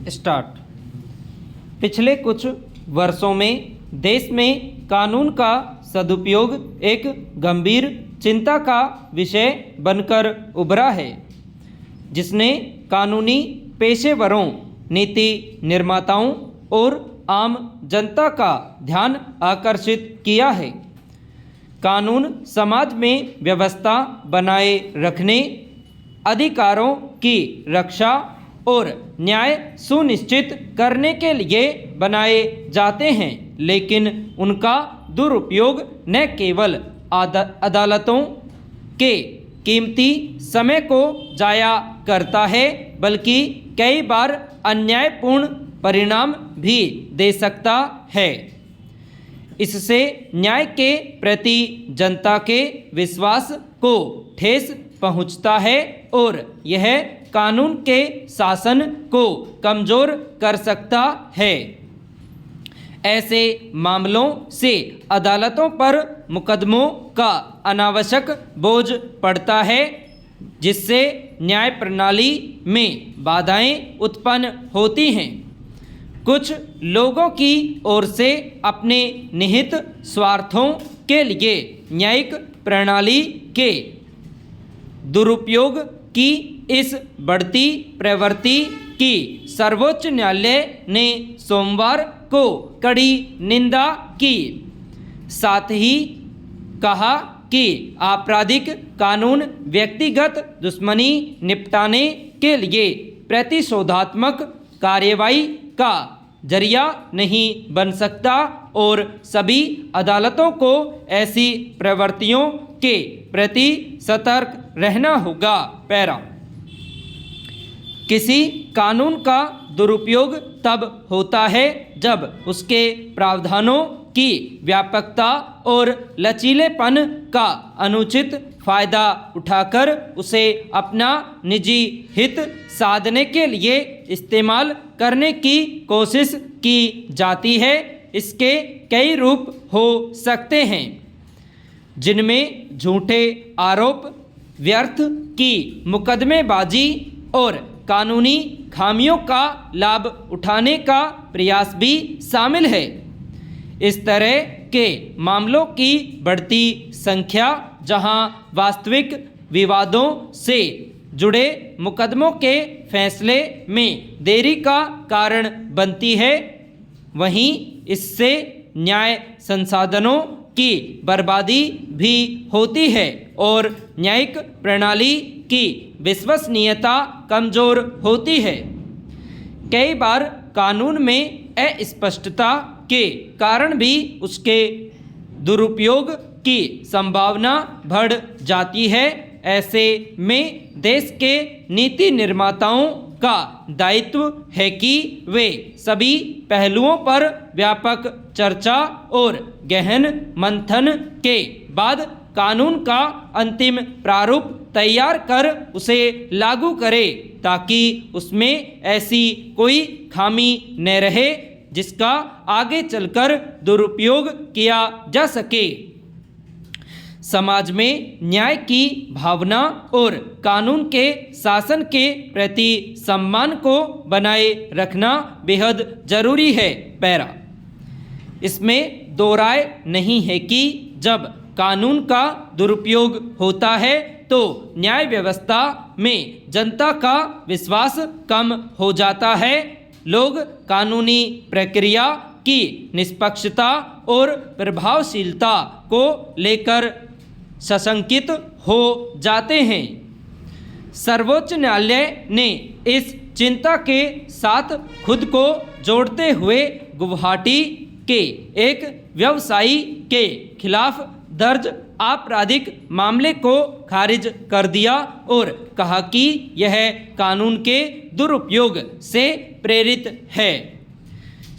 Start. पिछले कुछ वर्षों में देश में कानून का सदुपयोग एक गंभीर चिंता का विषय बनकर उभरा है, जिसने कानूनी पेशेवरों, नीति निर्माताओं और आम जनता का ध्यान आकर्षित किया है। कानून समाज में व्यवस्था बनाए रखने, अधिकारों की रक्षा और न्याय सुनिश्चित करने के लिए बनाए जाते हैं, लेकिन उनका दुरुपयोग न केवल अदालतों के कीमती समय को जाया करता है, बल्कि कई बार अन्यायपूर्ण परिणाम भी दे सकता है। इससे न्याय के प्रति जनता के विश्वास को ठेस पहुंचता है और यह कानून के शासन को कमजोर कर सकता है। ऐसे मामलों से अदालतों पर मुकदमों का अनावश्यक बोझ पड़ता है, जिससे न्याय प्रणाली में बाधाएं उत्पन्न होती हैं। कुछ लोगों की ओर से अपने निहित स्वार्थों के लिए न्यायिक प्रणाली के दुरुपयोग की इस बढ़ती प्रवृत्ति की सर्वोच्च न्यायालय ने सोमवार को कड़ी निंदा की। साथ ही कहा कि आपराधिक कानून व्यक्तिगत दुश्मनी निपटाने के लिए प्रतिशोधात्मक कार्रवाई का जरिया नहीं बन सकता और सभी अदालतों को ऐसी प्रवृत्तियों के प्रति सतर्क रहना होगा। पैरा। किसी कानून का दुरुपयोग तब होता है जब उसके प्रावधानों की व्यापकता और लचीलेपन का अनुचित फायदा उठाकर उसे अपना निजी हित साधने के लिए इस्तेमाल करने की कोशिश की जाती है। इसके कई रूप हो सकते हैं, जिनमें झूठे आरोप, व्यर्थ की मुकदमेबाजी और कानूनी खामियों का लाभ उठाने का प्रयास भी शामिल है। इस तरह के मामलों की बढ़ती संख्या, जहां वास्तविक विवादों से जुड़े मुकदमों के फैसले में देरी का कारण बनती है, वहीं इससे न्याय संसाधनों की बर्बादी भी होती है और न्यायिक प्रणाली की विश्वसनीयता कमजोर होती है। कई बार कानून में अस्पष्टता के कारण भी उसके दुरुपयोग की संभावना बढ़ जाती है। ऐसे में देश के नीति निर्माताओं का दायित्व है कि वे सभी पहलुओं पर व्यापक चर्चा और गहन मंथन के बाद कानून का अंतिम प्रारूप तैयार कर उसे लागू करें, ताकि उसमें ऐसी कोई खामी न रहे जिसका आगे चलकर दुरुपयोग किया जा सके। समाज में न्याय की भावना और कानून के शासन के प्रति सम्मान को बनाए रखना बेहद जरूरी है। पैरा। इसमें दो राय नहीं है कि जब कानून का दुरुपयोग होता है तो न्याय व्यवस्था में जनता का विश्वास कम हो जाता है। लोग कानूनी प्रक्रिया की निष्पक्षता और प्रभावशीलता को लेकर सशंकित हो जाते हैं। सर्वोच्च न्यायालय ने इस चिंता के साथ खुद को जोड़ते हुए गुवाहाटी के एक व्यवसायी के खिलाफ दर्ज आपराधिक मामले को खारिज कर दिया और कहा कि यह कानून के दुरुपयोग से प्रेरित है।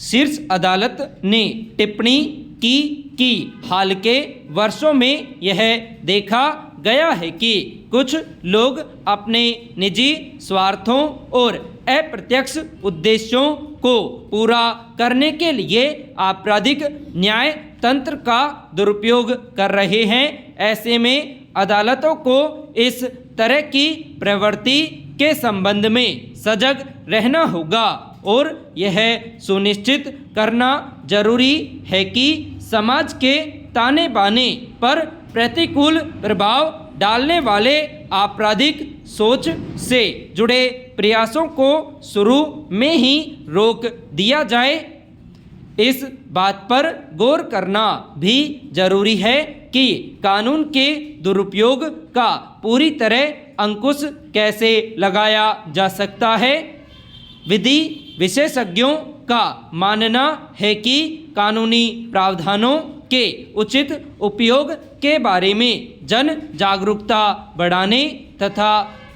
शीर्ष अदालत ने टिप्पणी की कि हाल के वर्षों में यह देखा गया है कि कुछ लोग अपने निजी स्वार्थों और अप्रत्यक्ष उद्देश्यों को पूरा करने के लिए आपराधिक न्याय तंत्र का दुरुपयोग कर रहे हैं। ऐसे में अदालतों को इस तरह की प्रवृत्ति के संबंध में सजग रहना होगा। और यह सुनिश्चित करना जरूरी है कि समाज के ताने बाने पर प्रतिकूल प्रभाव डालने वाले आपराधिक सोच से जुड़े प्रयासों को शुरू में ही रोक दिया जाए। इस बात पर गौर करना भी जरूरी है कि कानून के दुरुपयोग का पूरी तरह अंकुश कैसे लगाया जा सकता है। विधि विशेषज्ञों का मानना है कि कानूनी प्रावधानों के उचित उपयोग के बारे में जन जागरूकता बढ़ाने तथा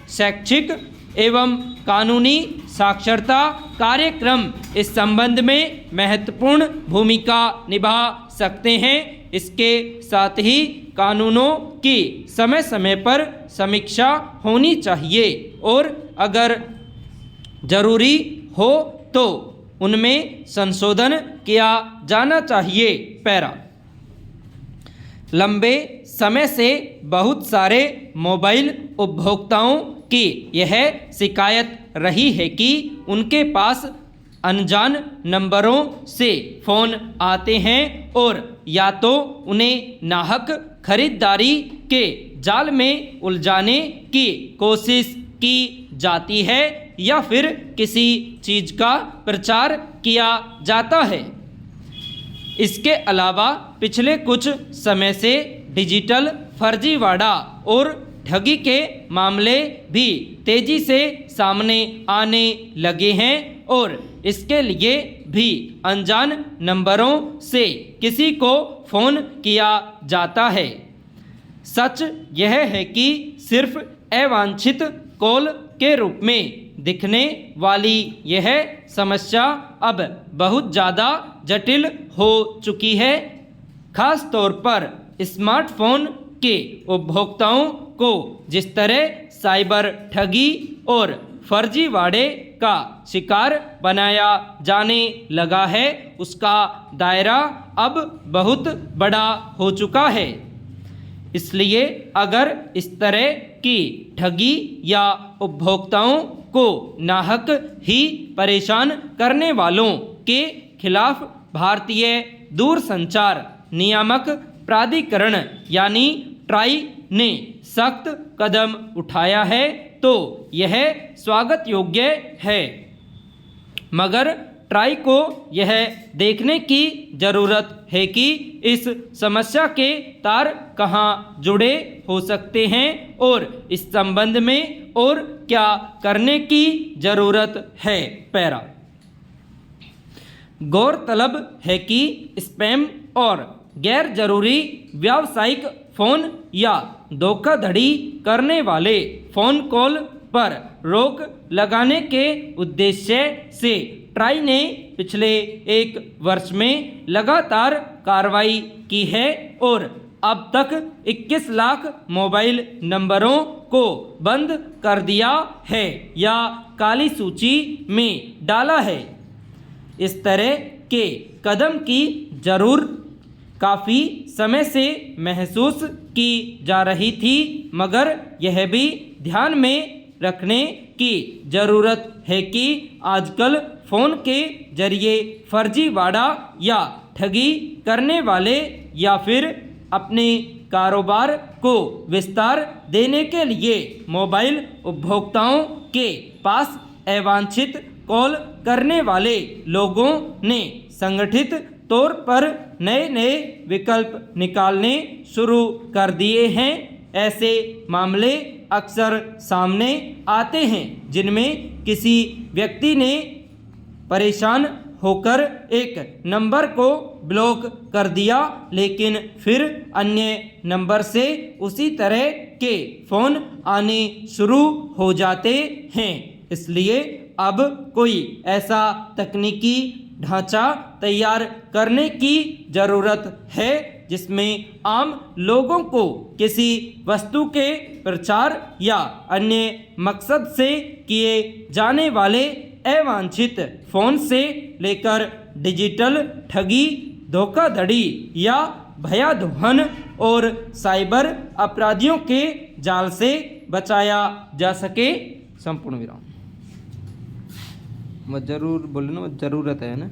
शैक्षिक एवं कानूनी साक्षरता कार्यक्रम इस संबंध में महत्वपूर्ण भूमिका निभा सकते हैं। इसके साथ ही कानूनों की समय समय पर समीक्षा होनी चाहिए और अगर जरूरी हो तो उनमें संशोधन किया जाना चाहिए। पैरा लंबे समय से बहुत सारे मोबाइल उपभोक्ताओं की यह शिकायत रही है कि उनके पास अनजान नंबरों से फ़ोन आते हैं और या तो उन्हें नाहक खरीदारी के जाल में उलझाने की कोशिश की जाती है या फिर किसी चीज़ का प्रचार किया जाता है। इसके अलावा पिछले कुछ समय से डिजिटल फर्जीवाड़ा और ठगी के मामले भी तेजी से सामने आने लगे हैं और इसके लिए भी अनजान नंबरों से किसी को फ़ोन किया जाता है। सच यह है कि सिर्फ अवांछित कॉल के रूप में दिखने वाली यह समस्या अब बहुत ज़्यादा जटिल हो चुकी है। खास तौर पर स्मार्टफोन के उपभोक्ताओं को जिस तरह साइबर ठगी और फर्जीवाड़े का शिकार बनाया जाने लगा है उसका दायरा अब बहुत बड़ा हो चुका है। इसलिए अगर इस तरह की ठगी या उपभोक्ताओं को नाहक ही परेशान करने वालों के खिलाफ भारतीय दूरसंचार नियामक प्राधिकरण यानी ट्राई ने सख्त कदम उठाया है तो यह स्वागत योग्य है, मगर ट्राई को यह देखने की ज़रूरत है कि इस समस्या के तार कहाँ जुड़े हो सकते हैं और इस संबंध में और क्या करने की ज़रूरत है। पैरा गौरतलब है कि स्पैम और गैर जरूरी व्यावसायिक फ़ोन या धोखाधड़ी करने वाले फ़ोन कॉल पर रोक लगाने के उद्देश्य से ट्राई ने पिछले 1 वर्ष में लगातार कार्रवाई की है और अब तक 21 लाख मोबाइल नंबरों को बंद कर दिया है या काली सूची में डाला है। इस तरह के कदम की ज़रूर काफ़ी समय से महसूस की जा रही थी, मगर यह भी ध्यान में रखने की ज़रूरत है कि आजकल फ़ोन के जरिए फर्जीवाड़ा या ठगी करने वाले या फिर अपने कारोबार को विस्तार देने के लिए मोबाइल उपभोक्ताओं के पास अवांछित कॉल करने वाले लोगों ने संगठित तौर पर नए नए विकल्प निकालने शुरू कर दिए हैं। ऐसे मामले अक्सर सामने आते हैं जिनमें किसी व्यक्ति ने परेशान होकर एक नंबर को ब्लॉक कर दिया, लेकिन फिर अन्य नंबर से उसी तरह के फ़ोन आने शुरू हो जाते हैं। इसलिए अब कोई ऐसा तकनीकी ढांचा तैयार करने की ज़रूरत है जिसमें आम लोगों को किसी वस्तु के प्रचार या अन्य मकसद से किए जाने वाले अवांछित फ़ोन से लेकर डिजिटल ठगी, धोखाधड़ी या भयावह और साइबर अपराधियों के जाल से बचाया जा सके। संपूर्ण विराम। वो जरूर बोलो ना, वो जरूरत है ना।